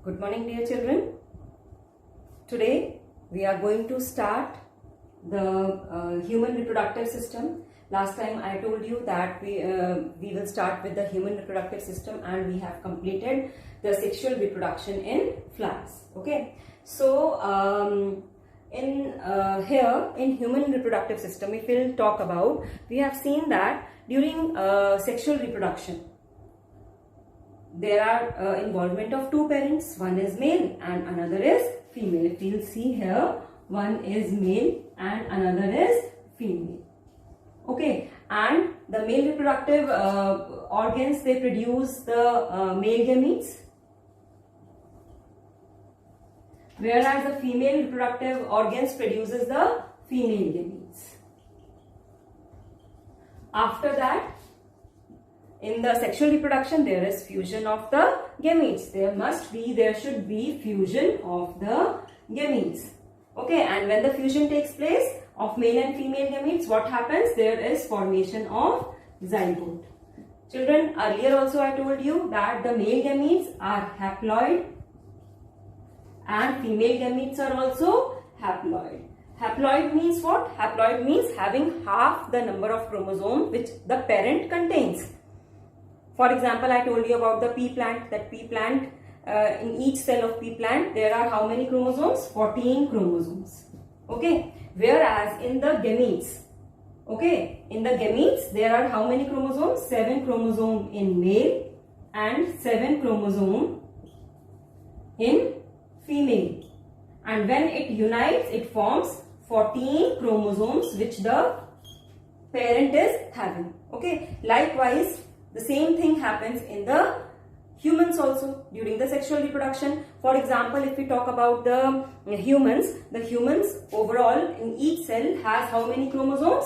Good morning, dear children. Today we are going to start the human reproductive system. Last time I told you that we will start with the human reproductive system, and we have completed the sexual reproduction in flies. Okay, so here in human reproductive system, if we'll talk about, we have seen that during sexual reproduction there are involvement of two parents. One is male and another is female. If you'll see here, one is male and another is female. Okay, and the male reproductive organs, they produce the male gametes, whereas the female reproductive organs produces the female gametes. After that, in the sexual reproduction, there is fusion of the gametes. There should be fusion of the gametes. Okay, and when the fusion takes place of male and female gametes, what happens? There is formation of zygote. Children, earlier also I told you that the male gametes are haploid and female gametes are also haploid. Haploid means what? Haploid means having half the number of chromosomes which the parent contains. For example, I told you about the pea plant, that pea plant, in each cell of pea plant, there are how many chromosomes? 14 chromosomes. Okay. Whereas in the gametes, there are how many chromosomes? 7 chromosomes in male and 7 chromosomes in female. And when it unites, it forms 14 chromosomes which the parent is having. Okay. Likewise, the same thing happens in the humans also during the sexual reproduction. For example, if we talk about the humans overall in each cell has how many chromosomes?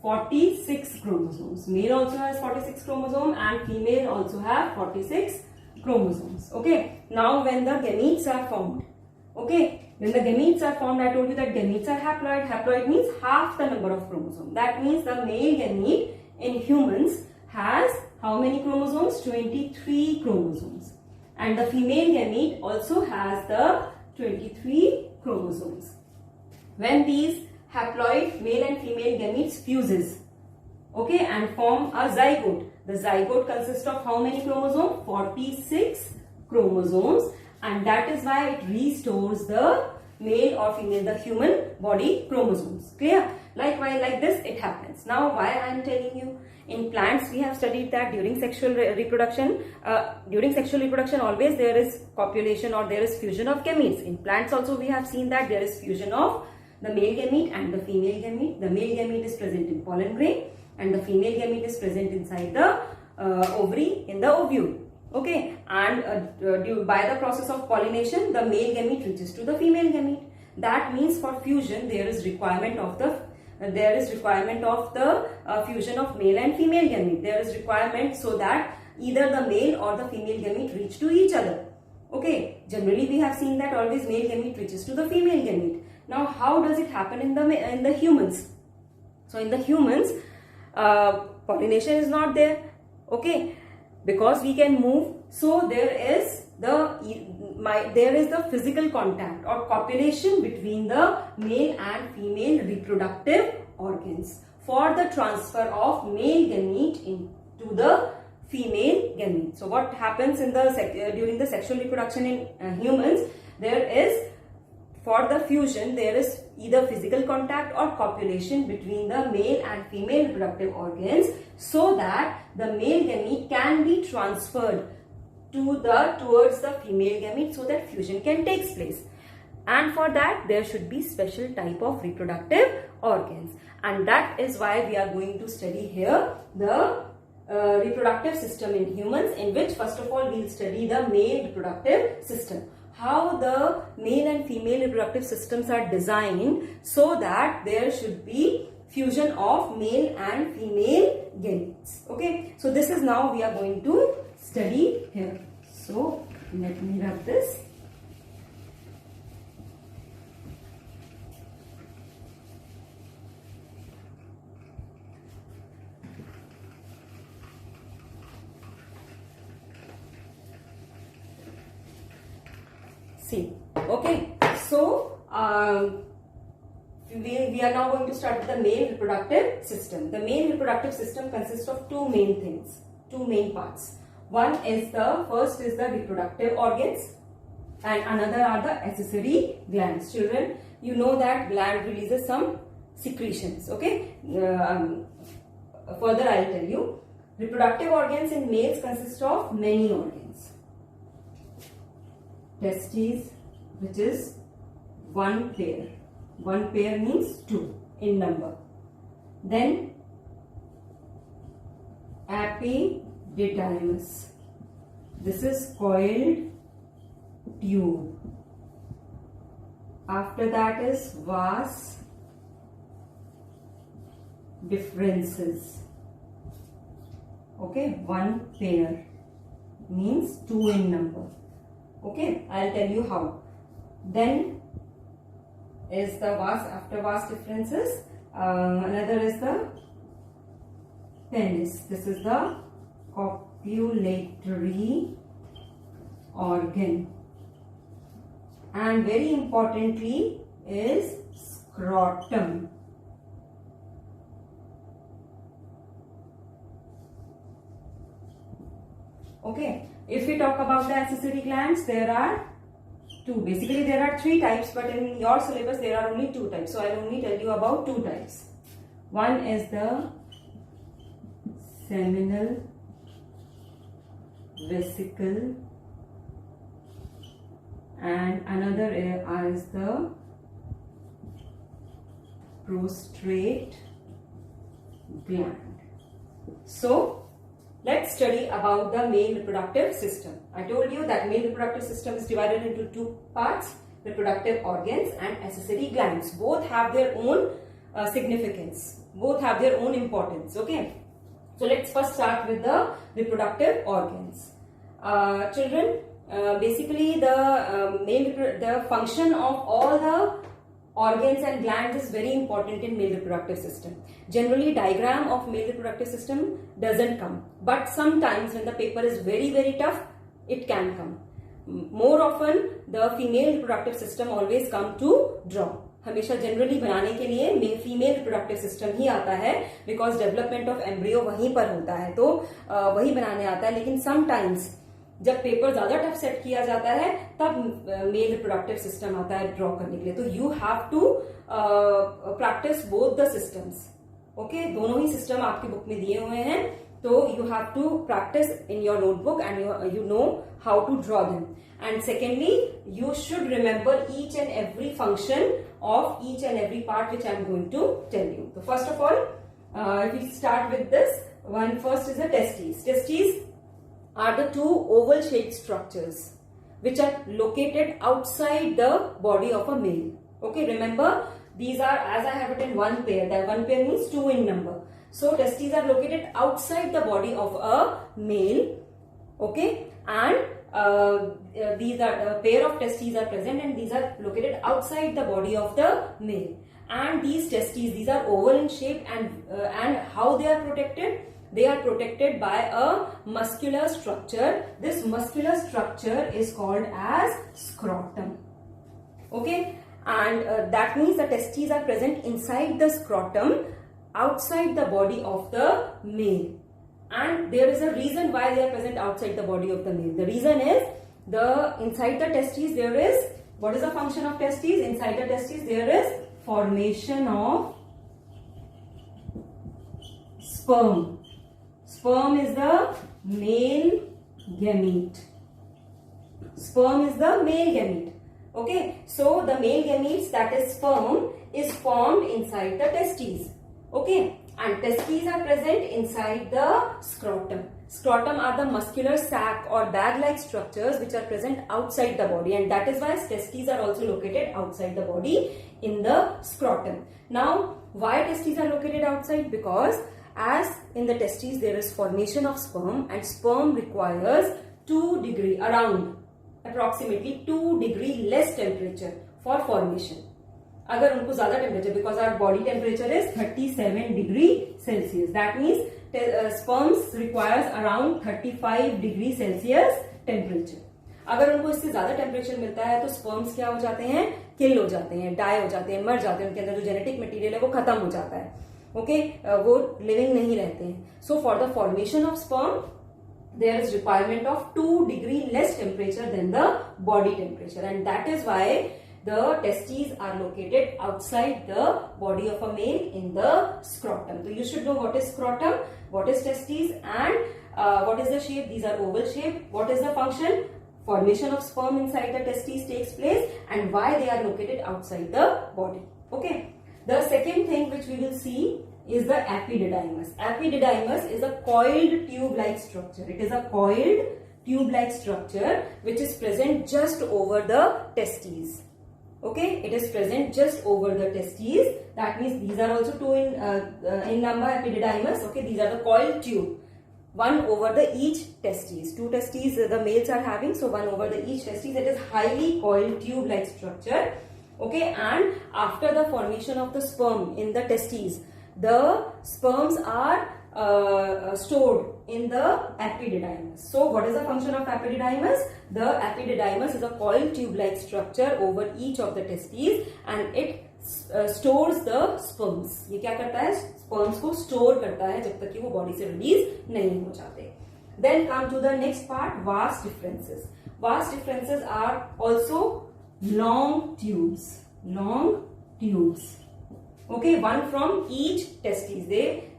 46 chromosomes. Male also has 46 chromosomes and female also have 46 chromosomes. Okay. Now when the gametes are formed, when the gametes are formed, I told you that gametes are haploid. Haploid means half the number of chromosomes. That means the male gamete in humans has how many chromosomes? 23 chromosomes. And the female gamete also has the 23 chromosomes. When these haploid male and female gametes fuses, and form a zygote. The zygote consists of how many chromosomes? 46 chromosomes, and that is why it restores the male or female, the human body chromosomes. Clear? Likewise, like this it happens. Now, why I am telling you? In plants, we have studied that during sexual reproduction, always there is copulation or there is fusion of gametes. In plants also we have seen that there is fusion of the male gamete and the female gamete. The male gamete is present in pollen grain and the female gamete is present inside the ovary in the ovule. Okay, and by the process of pollination, the male gamete reaches to the female gamete. That means for fusion there is requirement of the fusion of male and female gamete. There is requirement so that either the male or the female gamete reach to each other. Okay, generally we have seen that always male gamete reaches to the female gamete. Now, how does it happen in the humans? So in the humans, pollination is not there. Okay, because we can move, so there is the physical contact or copulation between the male and female reproductive organs for the transfer of male gamete into the female gamete. So what happens in during the sexual reproduction in humans? For the fusion, there is either physical contact or copulation between the male and female reproductive organs, so that the male gamete can be transferred towards the female gamete, so that fusion can take place. And for that, there should be special type of reproductive organs, and that is why we are going to study here the reproductive system in humans, in which first of all we will study the male reproductive system. How the male and female reproductive systems are designed so that there should be fusion of male and female gametes. Okay, so this is now we are going to study here. So let me rub this. See, okay. So we are now going to start with the male reproductive system. The male reproductive system consists of two main things, two main parts. First is the reproductive organs, and another are the accessory glands. Children, you know that gland releases some secretions. Okay. Further, I will tell you. Reproductive organs in males consist of many organs. Testes, which is one pair. One pair means two in number. Then epididymis. This is coiled tube. After that is vas deferens. Okay, one pair means two in number. Okay, I'll tell you how. Then is the after vas deferens, another is the penis. This is the copulatory organ, and very importantly is scrotum. Okay, if we talk about the accessory glands, there are two. Basically, there are three types, but in your syllabus, there are only two types. So, I will only tell you about two types. One is the seminal vesicle, and another is the prostrate gland. So, let's study about the male reproductive system. I told you that male reproductive system is divided into two parts, reproductive organs and accessory glands. Both have their own significance. Both have their own importance. Okay. So let's first start with the reproductive organs. Children, basically the function of all the organs and glands is very important in male reproductive system. Generally, diagram of male reproductive system doesn't come, but sometimes when the paper is very, very tough, it can come. More often, the female reproductive system always come to draw. हमेशा generally बनाने के लिए female reproductive system ही आता है, because development of embryo वहीं पर होता है, तो वही बनाने आता है. लेकिन समटाइम्स जब पेपर ज्यादा टफ सेट किया जाता है तब मेल रिप्रोडक्टिव सिस्टम आता है ड्रॉ करने के लिए. तो you have to practice both the systems. Okay, दोनों ही सिस्टम आपकी बुक में दिए हुए हैं, तो you have to practice in your notebook and you know how to draw them. And secondly, you should remember each and every function of each and every part which I am going to tell you. So first of all, if we start with this one, first is the testes. Testes are the two oval shaped structures which are located outside the body of a male. Okay, remember these are, as I have written, one pair. That one pair means two in number. So testes are located outside the body of a male. Okay, and these are a pair of testes are present, and these are located outside the body of the male. And these testes, these are oval in shape, and how they are protected? They are protected by a muscular structure. This muscular structure is called as scrotum. Okay, and that means the testes are present inside the scrotum, outside the body of the male. And there is a reason why they are present outside the body of the male. The reason is inside the testes there is, what is the function of testes? Inside the testes there is formation of sperm. Sperm is the male gamete. Sperm is the male gamete. Okay, so the male gametes, that is sperm, is formed inside the testes. Okay, and testes are present inside the scrotum. Scrotum are the muscular sac or bag-like structures which are present outside the body, and that is why testes are also located outside the body in the scrotum. Now, why testes are located outside? Because as in the testes there is formation of sperm, and sperm requires 2 degree, around approximately 2 degree less temperature for formation. अगर उनको ज्यादा temperature, because our body temperature is 37 degree Celsius, that means sperms requires around 35 degree Celsius temperature. अगर उनको इससे ज्यादा temperature मिलता है तो स्पर्म्स क्या हो जाते हैं, किल हो जाते हैं, डाई हो जाते हैं, मर जाते हैं, उनके अंदर जो जेनेटिक मटेरियल है वो खत्म हो जाता है. ओके, वो लिविंग नहीं रहते हैं. So for the formation of sperm there is requirement of 2 degree less temperature than the body temperature, and that is why the testes are located outside the body of a male in the scrotum. So you should know what is scrotum, what is testes, and what is the shape. These are oval shape. What is the function? Formation of sperm inside the testes takes place, and why they are located outside the body. Okay, the second thing which we will see is the epididymis. Epididymis is a coiled tube-like structure. It is a coiled tube-like structure which is present just over the testes. Okay, it is present just over the testes. That means these are also two in number, epididymis. Okay, these are the coiled tube. One over the each testes. 2 testes the males are having, so one over the each testes. It is highly coiled tube-like structure. Okay, and after the formation of the sperm in the testes, the sperms are stored in the epididymis. So what is the function of epididymis? The epididymis is a coiled tube-like structure over each of the testes, and it stores the sperms. ये क्या करता है? Sperms को store करता है जब तक कि वो body से release नहीं हो जाते. Then come to the next part, vas differences. Vas differences are also long tubes. Long tubes. Okay, one from each testes.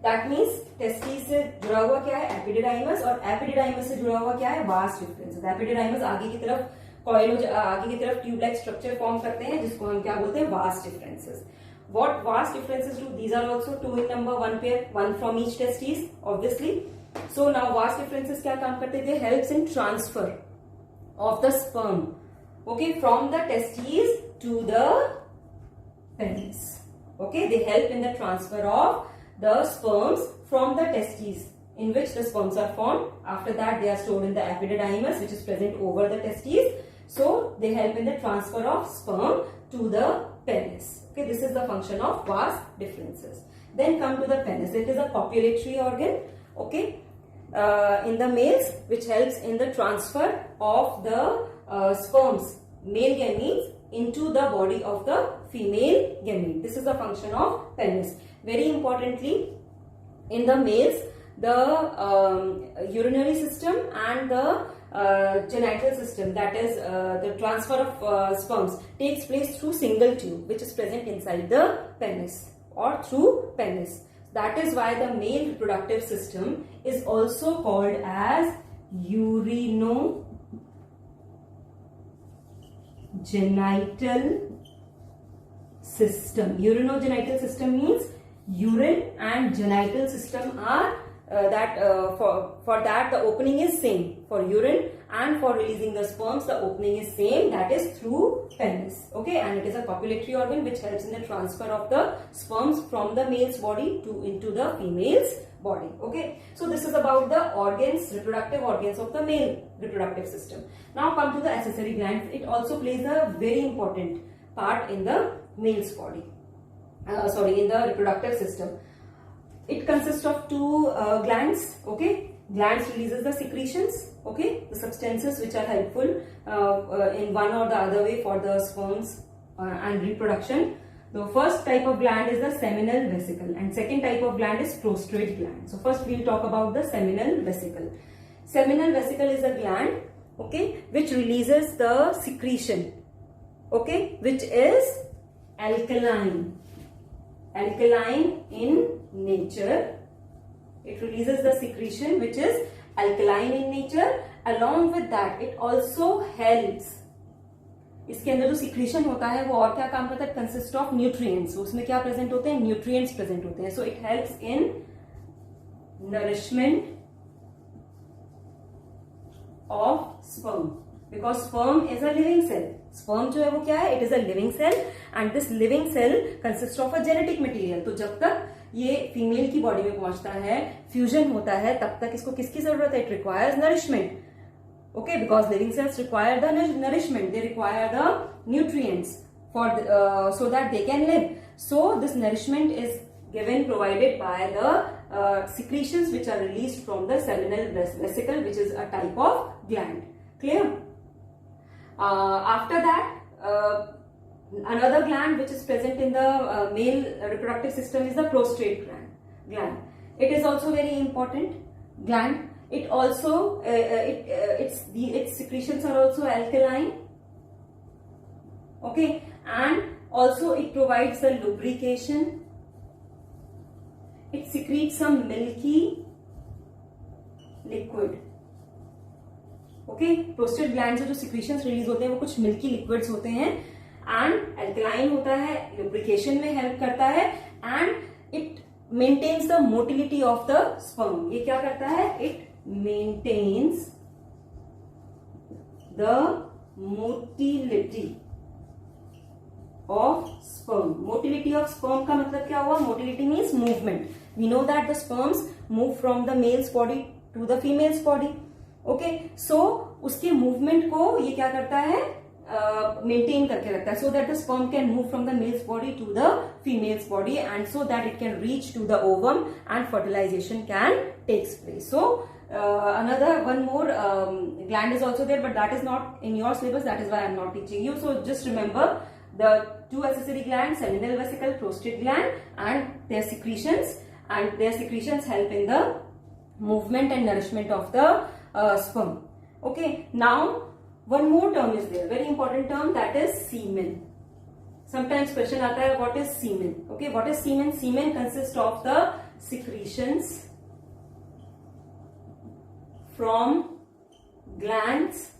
That means testes से जुड़ा हुआ क्या है? Epididymis, और epididymis से जुड़ा हुआ क्या है? Vas differences. Epididymis आगे की तरफ coil आगे की तरफ ट्यूब लाइक स्ट्रक्चर फॉर्म करते हैं जिसको हम क्या बोलते हैं? Vas differences. What vas differences do? These are also 2 in number, 1 pair, 1 from each testes, obviously. So now vas differences क्या काम करते हैं? They helps in transfer of the sperm, okay, from the testes to the penis. Okay, they help in the transfer of the sperms from the testes in which the sperms are formed. After that, they are stored in the epididymis, which is present over the testes. So they help in the transfer of sperm to the penis. Okay, this is the function of vas differences. Then come to the penis. It is a copulatory organ. Okay, in the males, which helps in the transfer of the sperms, male gametes, into the body of the female gamete. This is the function of penis. Very importantly, in the males, the urinary system and the genital system, that is the transfer of sperms, takes place through single tube which is present inside the penis or through penis. That is why the male reproductive system is also called as urinogenital system. Urinogenital system means urine and genital system are for that the opening is same. For urine and for releasing the sperms, the opening is same, that is through penis. Okay, and it is a copulatory organ which helps in the transfer of the sperms from the male's body into the female's body. Okay, so this is about the organs, reproductive organs of the male reproductive system. Now come to the accessory glands. It also plays a very important part in the male's body. In the reproductive system. It consists of 2 glands. Okay, glands releases the secretions. Okay, the substances which are helpful in one or the other way for the sperms and reproduction. The first type of gland is the seminal vesicle, and second type of gland is prostrate gland. So first we will talk about the seminal vesicle. Seminal vesicle is a gland, okay, which releases the secretion, okay, which is alkaline in nature. It releases the secretion which is alkaline in nature. Along with that, it also helps. इसके अंदर जो secretion होता है वो और क्या काम करता है? Consist of nutrients. उसमें क्या प्रेजेंट होते हैं? न्यूट्रिएंट्स प्रेजेंट होते हैं. So it helps in nourishment of sperm, because sperm is a living cell. Sperm जो है वो क्या है? It is a living cell, and this living cell consist of a genetic material. तो जब तक ये फीमेल की बॉडी में पहुंचता है, फ्यूजन होता है, तब तक इसको किसकी जरूरत है? It requires nourishment. Okay, because living cells require the nourishment, they require the nutrients for so that they can live. So this nourishment is provided by the secretions which are released from the seminal vesicle, which is a type of gland. Clear? After that, another gland which is present in the male reproductive system is the prostate gland. It is also very important gland. It also its secretions are also alkaline. Okay, and also it provides the lubrication. It secretes some milky liquid. Okay, prostate gland से जो secretions release होते हैं वो कुछ milky liquids होते हैं and alkaline होता है, लुब्रिकेशन में हेल्प करता है and it maintains the motility of the sperm. ये क्या करता है? It maintains the motility of sperm. Motility of sperm का मतलब क्या हुआ? Motility means movement. We know that the sperms move from the male's body to the female's body. Okay, so उसके movement को ये क्या करता है? मेंटेन करके रखता है, so that the sperm can move from the male's body to the female's body and so that it can reach to the ovum and fertilization can takes place. So another one more gland is also there, but that is not in your syllabus. That is why I am not teaching you. So just remember the two accessory glands, seminal vesicle, prostate gland, and their secretions. And their secretions help in the movement and nourishment of the sperm. Okay, now one more term is there, very important term, that is semen. Sometimes question aata hai, what is semen? Okay, what is semen? Semen consists of the secretions from glands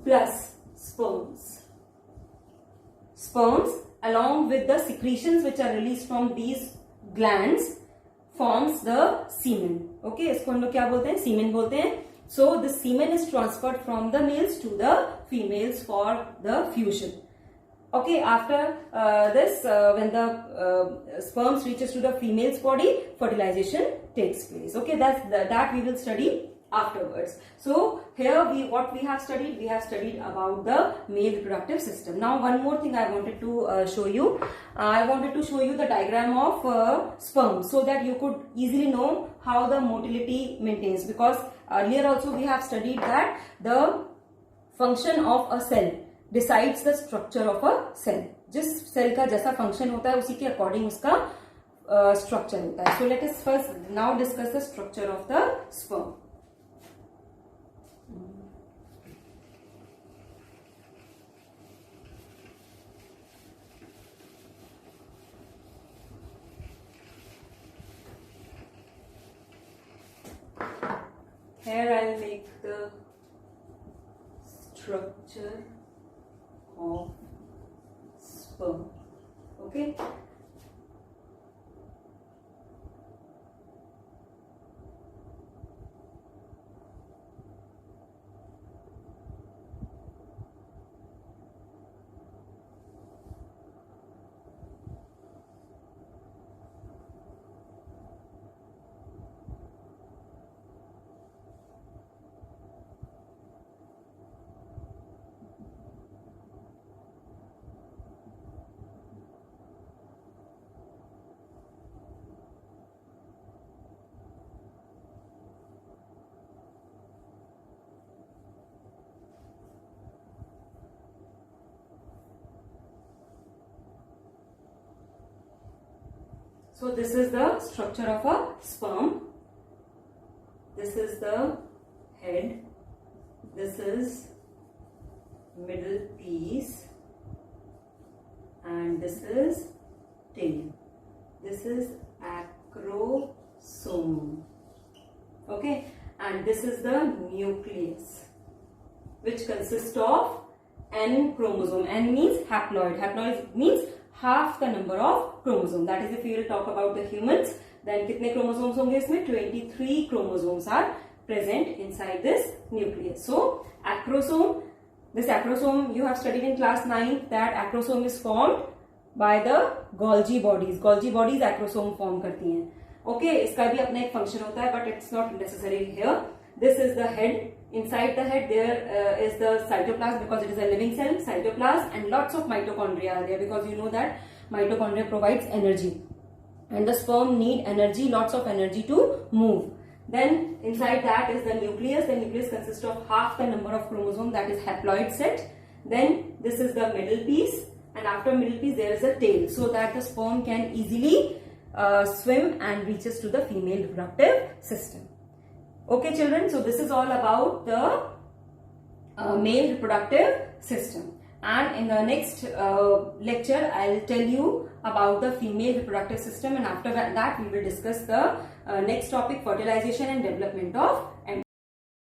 plus sperms. Sperms along with the secretions which are released from these glands forms the semen. Okay, इसको हम लोग क्या बोलते हैं? सीमेन बोलते हैं. So the semen is transferred from the males to the females for the fusion. Okay, after this, when the sperms reaches to the female's body, fertilization takes place. Okay, that we will study afterwards. So here what we have studied about the male reproductive system. Now one more thing I wanted to show you. I wanted to show you the diagram of sperm so that you could easily know how the motility maintains, because earlier also we have studied that the function of a cell decides the structure of a cell. जिस cell का जैसा function होता है उसी के according उसका structure होता है. So let us first now discuss the structure of the sperm. Here I'll make the structure of sperm. Okay. So this is the structure of a sperm. This is the head. This is middle piece. And this is tail. This is acrosome. Okay. And this is the nucleus, which consists of N chromosome. N means haploid. Haploid means half the number of chromosome. That is, if we will talk about the humans, then कितने chromosomes होंगे इसमें? 23 chromosomes are present inside this nucleus. So acrosome, this acrosome you have studied in class 9 that acrosome is formed by the Golgi bodies. Golgi bodies acrosome form करती हैं. Okay, इसका भी अपना एक function होता है, but it's not necessary here. This is the head. Inside the head there is the cytoplasm, because it is a living cell, cytoplasm, and lots of mitochondria are there, because you know that mitochondria provides energy and the sperm need energy, lots of energy to move. Then inside that is the nucleus. The nucleus consists of half the number of chromosomes, that is haploid set. Then this is the middle piece, and after middle piece there is a tail, so that the sperm can easily swim and reaches to the female reproductive system. Okay children, so this is all about the male reproductive system. And in the next lecture, I'll tell you about the female reproductive system, and after that we will discuss the next topic, fertilization and development of